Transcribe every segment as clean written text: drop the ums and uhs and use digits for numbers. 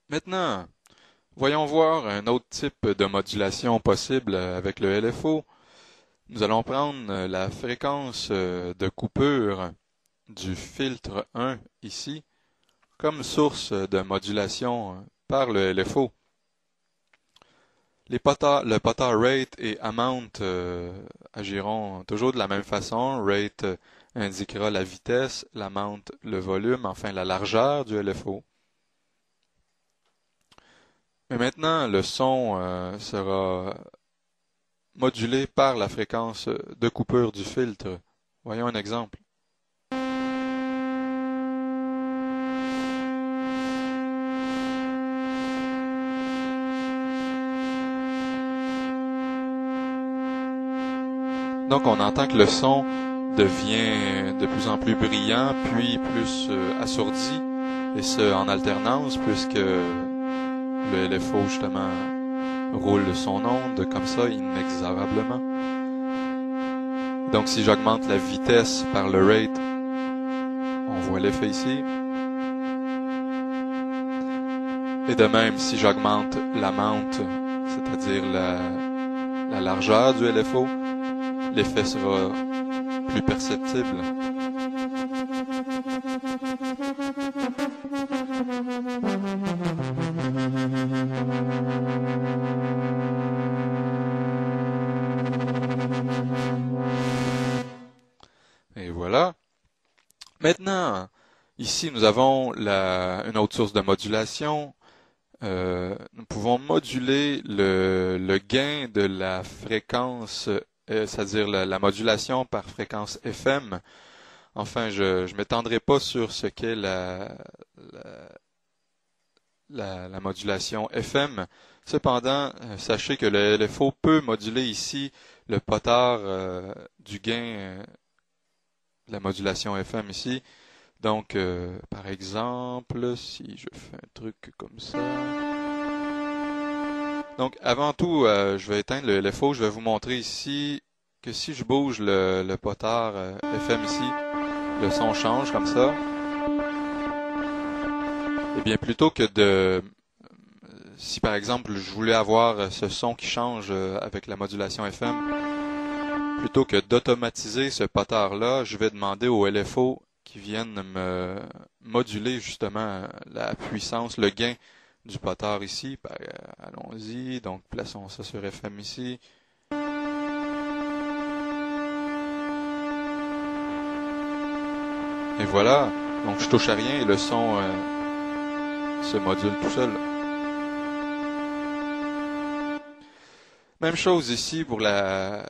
Maintenant, voyons voir un autre type de modulation possible avec le LFO. Nous allons prendre la fréquence de coupure du filtre 1 ici comme source de modulation par le LFO. Le potard rate et amount agiront toujours de la même façon. Rate indiquera la vitesse, l'amount le volume, enfin la largeur du LFO. Mais maintenant, le son sera modulé par la fréquence de coupure du filtre. Voyons un exemple. Donc on entend que le son devient de plus en plus brillant, puis plus assourdi, et ce en alternance, puisque le LFO justement roule son onde comme ça inexorablement. Donc si j'augmente la vitesse par le rate, on voit l'effet ici. Et de même, si j'augmente l'amount, c'est-à-dire la largeur du LFO, l'effet sera plus perceptible. Et voilà. Maintenant, ici nous avons une autre source de modulation. Nous pouvons moduler le gain de la fréquence, c'est-à-dire la modulation par fréquence FM. Enfin, je ne m'étendrai pas sur ce qu'est la modulation FM. Cependant, sachez que le LFO peut moduler ici le potard du gain, la modulation FM ici. Donc, par exemple, si je fais un truc comme ça. Donc, avant tout, je vais éteindre le LFO. Je vais vous montrer ici que si je bouge le potard FM ici, le son change comme ça. Et bien, plutôt que si par exemple je voulais avoir ce son qui change avec la modulation FM, plutôt que d'automatiser ce potard-là, je vais demander au LFO qui vienne me moduler justement la puissance, le gain du potard ici. Allons-y, donc plaçons ça sur FM ici. Et voilà, donc je touche à rien et le son se module tout seul. Même chose ici pour la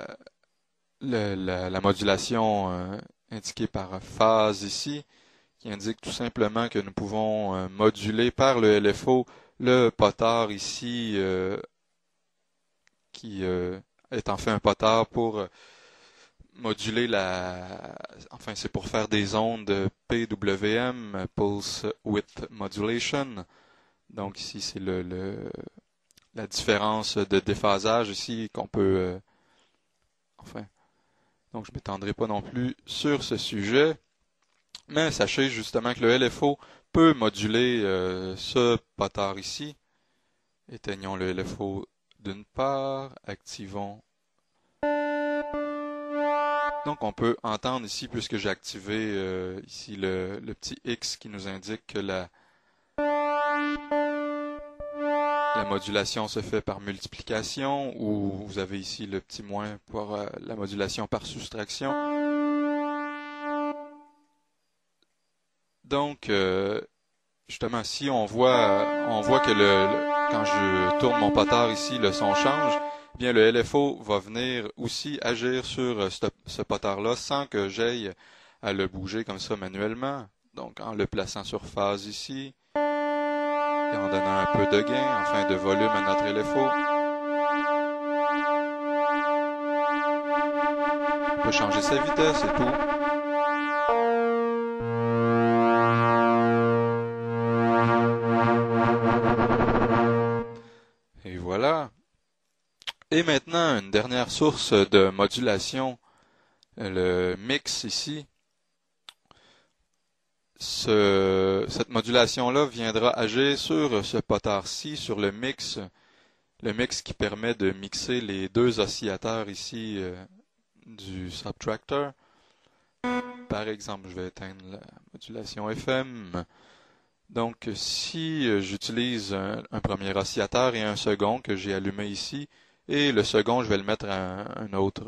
modulation indiquée par phase ici, qui indique tout simplement que nous pouvons moduler par le LFO le potard ici, qui est en fait un potard pour moduler enfin c'est pour faire des ondes PWM, Pulse Width Modulation. Donc ici c'est la différence de déphasage ici qu'on peut, enfin, donc je ne m'étendrai pas non plus sur ce sujet. Mais sachez justement que le LFO peut moduler ce potard ici. Éteignons le LFO d'une part, activons. Donc on peut entendre ici, puisque j'ai activé ici le petit X qui nous indique que la modulation se fait par multiplication, ou vous avez ici le petit moins pour la modulation par soustraction. Donc, justement, si on voit que quand je tourne mon potard ici, le son change, eh bien le LFO va venir aussi agir sur ce potard-là sans que j'aille à le bouger comme ça manuellement. Donc, en le plaçant sur phase ici, et en donnant un peu de gain, enfin de volume à notre LFO. On peut changer sa vitesse et tout. Et voilà. Et maintenant, une dernière source de modulation, le mix ici. cette modulation-là viendra agir sur ce potard-ci, sur le mix qui permet de mixer les deux oscillateurs ici du Subtractor. Par exemple, je vais éteindre la modulation FM. Donc, si j'utilise un premier oscillateur et un second que j'ai allumé ici, et le second, je vais le mettre à une autre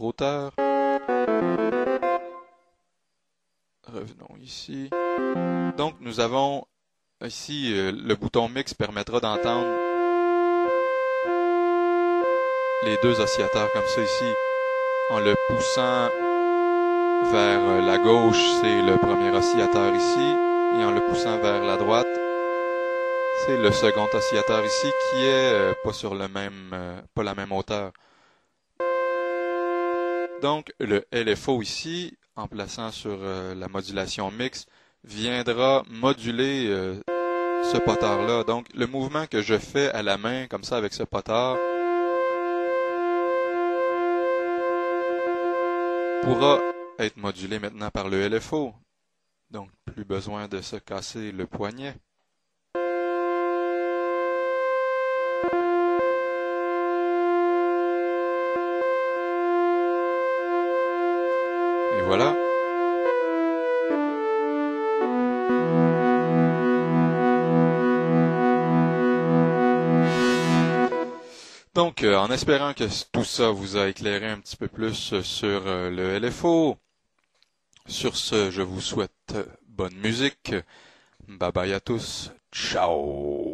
hauteur. Revenons ici. Donc, nous avons ici le bouton mix permettra d'entendre les deux oscillateurs comme ça ici. En le poussant vers la gauche, c'est le premier oscillateur ici. Et en le poussant vers la droite, c'est le second oscillateur ici qui est pas la même hauteur. Donc, le LFO ici, en plaçant sur la modulation mix, viendra moduler ce potard-là. Donc, le mouvement que je fais à la main, comme ça, avec ce potard, pourra être modulé maintenant par le LFO. Donc, plus besoin de se casser le poignet. Et voilà. Donc, en espérant que tout ça vous a éclairé un petit peu plus sur le LFO, sur ce, je vous souhaite bonne musique. Bye bye à tous. Ciao.